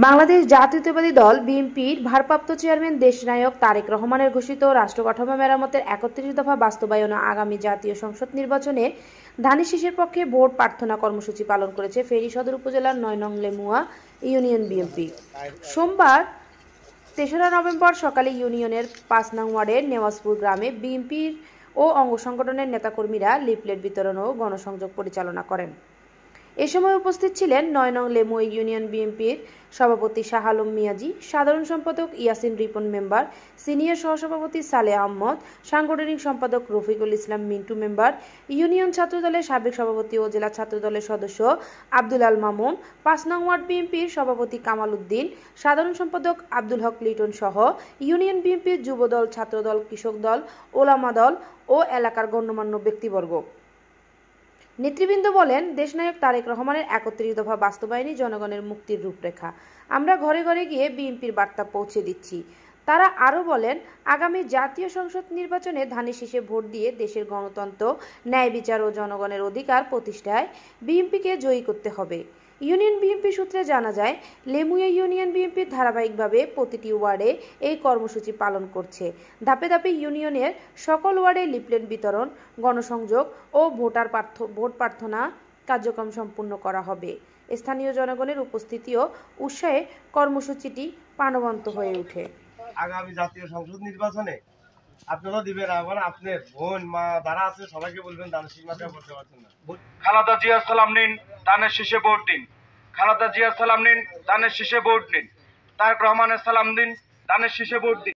বাংলাদেশ জাতীয়তাবাদী দল বিএনপির ভারপ্রাপ্ত চেয়ারম্যান দেশনায়ক তারেক রহমানের ঘোষিত রাষ্ট্র কাঠামো মেরামতের ৩১ দফা বাস্তবায়ন ও আগামী জাতীয় সংসদ নির্বাচনে ধানের শীষের পক্ষে ভোট প্রার্থনা কর্মসূচি পালন করেছে ফেনী সদর উপজেলার ৯ নং লেমুয়া ইউনিয়ন বিএনপি। সোমবার ৩রা নভেম্বর সকালে ইউনিয়নের ৫ নং ওয়ার্ডের নেওয়াজপুর গ্রামে বিএনপির ও অঙ্গ সংগঠনের নেতাকর্মীরা লিফলেট বিতরণ ও গণসংযোগ পরিচালনা করেন। এ সময় উপস্থিত ছিলেন ৯ নং লেমুয়া ইউনিয়ন বিএনপির সভাপতি শাহ আলম মিয়াজি, সাধারণ সম্পাদক ইয়াসিন রিপন মেম্বার, সিনিয়র সহসভাপতি সালেহ আহমদ, সাংগঠনিক সম্পাদক রফিকুল ইসলাম মিন্টু মেম্বার, ইউনিয়ন ছাত্রদলের সাবেক সভাপতি ও জেলা ছাত্রদলের সদস্য আব্দুল আল মামুন, ৫ নং ওয়ার্ড বিএনপির সভাপতি কামাল উদ্দিন, সাধারণ সম্পাদক আব্দুল হক লিটন সহ ইউনিয়ন বিএনপির যুবদল, ছাত্রদল, কৃষক দল, ওলামা দল ও এলাকার গণ্যমান্য ব্যক্তিবর্গ। নেতৃবৃন্দ বলেন, দেশনায়ক তারেক রহমানের ৩১ দফা বাস্তবায়নই জনগণের মুক্তির রূপরেখা। আমরা ঘরে ঘরে গিয়ে বিএনপির বার্তা পৌঁছে দিচ্ছি। তারা আরও বলেন, আগামী জাতীয় সংসদ নির্বাচনে ধানের শীষে ভোট দিয়ে দেশের গণতন্ত্র, ন্যায় বিচার ও জনগণের অধিকার প্রতিষ্ঠায় বিএনপিকে জয়ী করতে হবে। ইউনিয়ন বিএনপি সূত্রে জানা যায়, লেমুয়া ইউনিয়ন বিএনপি ধারাবাহিকভাবে প্রতিটি ওয়ার্ডে এই কর্মসূচি পালন করছে। ধাপে ধাপে ইউনিয়নের সকল ওয়ার্ডে লিফলেট বিতরণ, গণসংযোগ ও ভোট প্রার্থনা কার্যক্রম সম্পূর্ণ করা হবে। স্থানীয় জনগণের উপস্থিতি ও উৎসাহে কর্মসূচিটি প্রাণবন্ত হয়ে ওঠে। আগামী জাতীয় সংসদ নির্বাচনে আপনারা দিবেন, আবার আপনার বোন মা যারা আছে সবাইকে বলবেন ধানের শীষ মার্কায় ভোট দেওয়ার জন্য। খালেদা জিয়া সালাম নিন, ধানের শীষে ভোট দিন। খালেদা জিয়া সালাম নিন, ধানের শীষে ভোট দিন। তারেক রহমানের সালাম দিন, ধানের শীষে ভোট দিন।